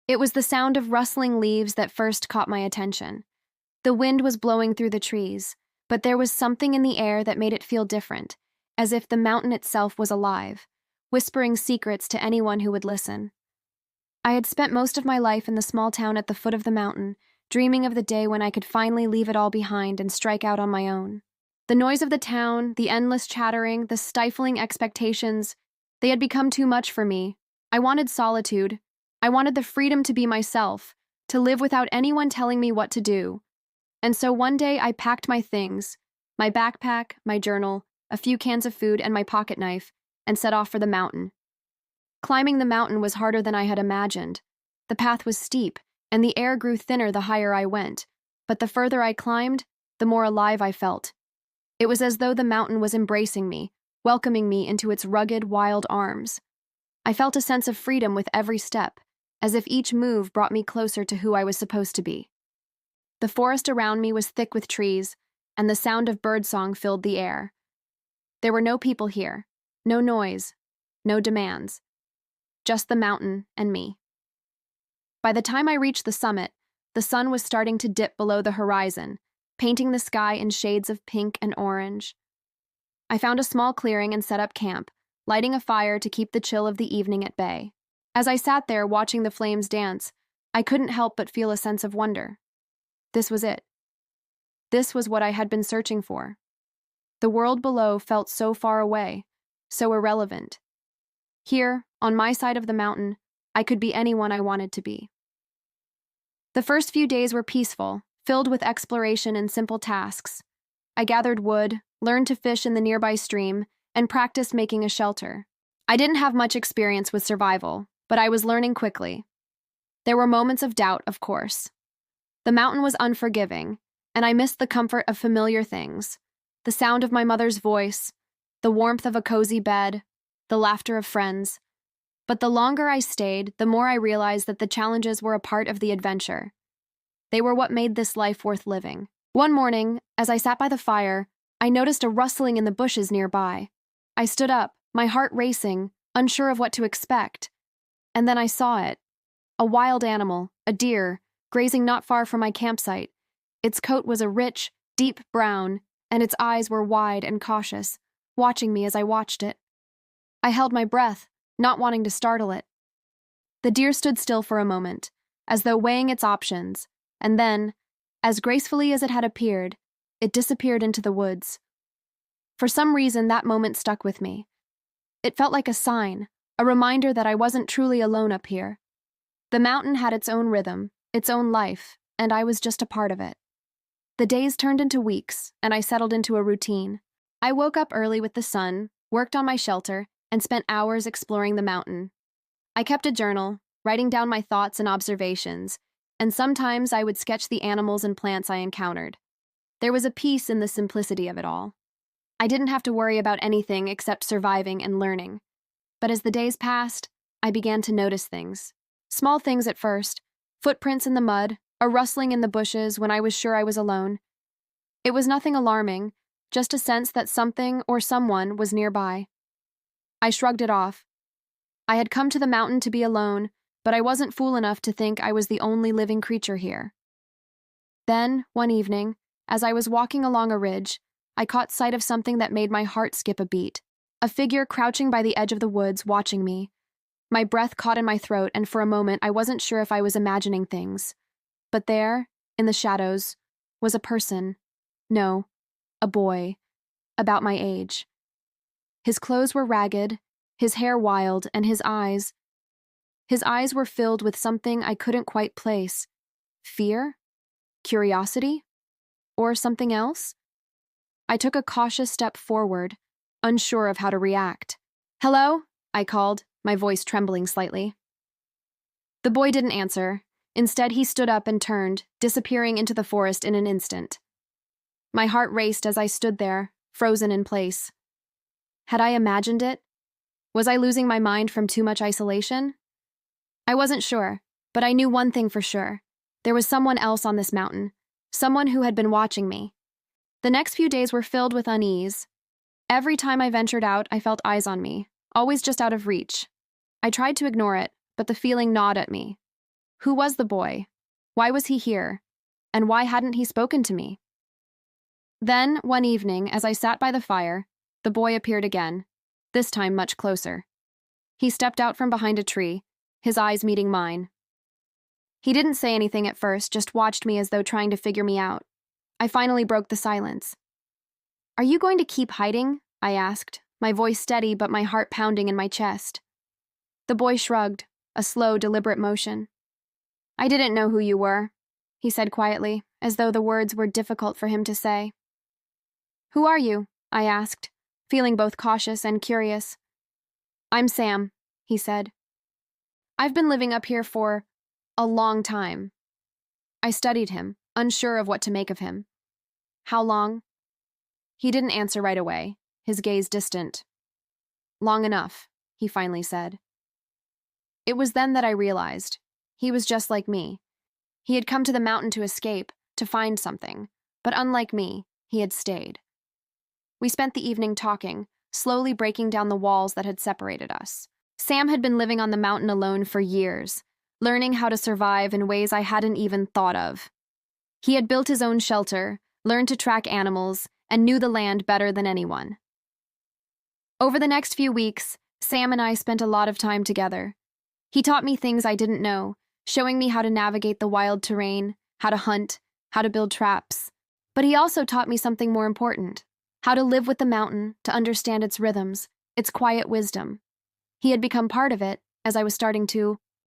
It was the sound of rustling leaves that first caught my attention. The wind was blowing through the trees, but there was something in the air that made it feel different, as if the mountain itself was alive, whispering secrets to anyone who would listen. I had spent most of my life in the small town at the foot of the mountain, dreaming of the day when I could finally leave it all behind and strike out on my own. The noise of the town, the endless chattering, the stifling expectations, they had become too much for me. I wanted solitude. I wanted the freedom to be myself, to live without anyone telling me what to do. And so one day I packed my things, my backpack, my journal, a few cans of food, and my pocket knife, and set off for the mountain. Climbing the mountain was harder than I had imagined. The path was steep, and the air grew thinner the higher I went, but the further I climbed, the more alive I felt. It was as though the mountain was embracing me, welcoming me into its rugged, wild arms. I felt a sense of freedom with every step, as if each move brought me closer to who I was supposed to be. The forest around me was thick with trees, and the sound of birdsong filled the air. There were no people here, no noise, no demands, just the mountain and me. By the time I reached the summit, the sun was starting to dip below the horizon, painting the sky in shades of pink and orange. I found a small clearing and set up camp, lighting a fire to keep the chill of the evening at bay. As I sat there watching the flames dance, I couldn't help but feel a sense of wonder. This was it. This was what I had been searching for. The world below felt so far away, so irrelevant. Here, on my side of the mountain, I could be anyone I wanted to be. The first few days were peaceful, filled with exploration and simple tasks. I gathered wood, learned to fish in the nearby stream, and practiced making a shelter. I didn't have much experience with survival, but I was learning quickly. There were moments of doubt, of course. The mountain was unforgiving, and I missed the comfort of familiar things, the sound of my mother's voice, the warmth of a cozy bed, the laughter of friends. But the longer I stayed, the more I realized that the challenges were a part of the adventure. They were what made this life worth living. One morning, as I sat by the fire, I noticed a rustling in the bushes nearby. I stood up, my heart racing, unsure of what to expect. And then I saw it. A wild animal, a deer, grazing not far from my campsite. Its coat was a rich, deep brown, and its eyes were wide and cautious, watching me as I watched it. I held my breath, not wanting to startle it. The deer stood still for a moment, as though weighing its options, and then, as gracefully as it had appeared, it disappeared into the woods. For some reason, that moment stuck with me. It felt like a sign, a reminder that I wasn't truly alone up here. The mountain had its own rhythm, its own life, and I was just a part of it. The days turned into weeks, and I settled into a routine. I woke up early with the sun, worked on my shelter, and spent hours exploring the mountain. I kept a journal, writing down my thoughts and observations, and sometimes I would sketch the animals and plants I encountered. There was a peace in the simplicity of it all. I didn't have to worry about anything except surviving and learning. But as the days passed, I began to notice things. Small things at first, footprints in the mud, a rustling in the bushes when I was sure I was alone. It was nothing alarming, just a sense that something or someone was nearby. I shrugged it off. I had come to the mountain to be alone, but I wasn't fool enough to think I was the only living creature here. Then, one evening, as I was walking along a ridge, I caught sight of something that made my heart skip a beat. A figure crouching by the edge of the woods, watching me. My breath caught in my throat, and for a moment I wasn't sure if I was imagining things. But there, in the shadows, was a person. No, a boy, about my age. His clothes were ragged, his hair wild, and his eyes were filled with something I couldn't quite place. Fear? Curiosity? Or something else? I took a cautious step forward, unsure of how to react. "Hello?" I called, my voice trembling slightly. The boy didn't answer. Instead, he stood up and turned, disappearing into the forest in an instant. My heart raced as I stood there, frozen in place. Had I imagined it? Was I losing my mind from too much isolation? I wasn't sure, but I knew one thing for sure. There was someone else on this mountain, someone who had been watching me. The next few days were filled with unease. Every time I ventured out, I felt eyes on me, always just out of reach. I tried to ignore it, but the feeling gnawed at me. Who was the boy? Why was he here? And why hadn't he spoken to me? Then, one evening, as I sat by the fire, the boy appeared again, this time much closer. He stepped out from behind a tree, his eyes meeting mine. He didn't say anything at first, just watched me as though trying to figure me out. I finally broke the silence. "Are you going to keep hiding?" I asked, my voice steady but my heart pounding in my chest. The boy shrugged, a slow, deliberate motion. "I didn't know who you were," he said quietly, as though the words were difficult for him to say. "Who are you?" I asked, feeling both cautious and curious. "I'm Sam," he said. "I've been living up here for a long time." I studied him, unsure of what to make of him. "How long?" He didn't answer right away, his gaze distant. "Long enough," he finally said. It was then that I realized he was just like me. He had come to the mountain to escape, to find something, but unlike me, he had stayed. We spent the evening talking, slowly breaking down the walls that had separated us. Sam had been living on the mountain alone for years, learning how to survive in ways I hadn't even thought of. He had built his own shelter, learned to track animals, and knew the land better than anyone. Over the next few weeks, Sam and I spent a lot of time together. He taught me things I didn't know, showing me how to navigate the wild terrain, how to hunt, how to build traps. But he also taught me something more important: how to live with the mountain, to understand its rhythms, its quiet wisdom. He had become part of it, as I was starting to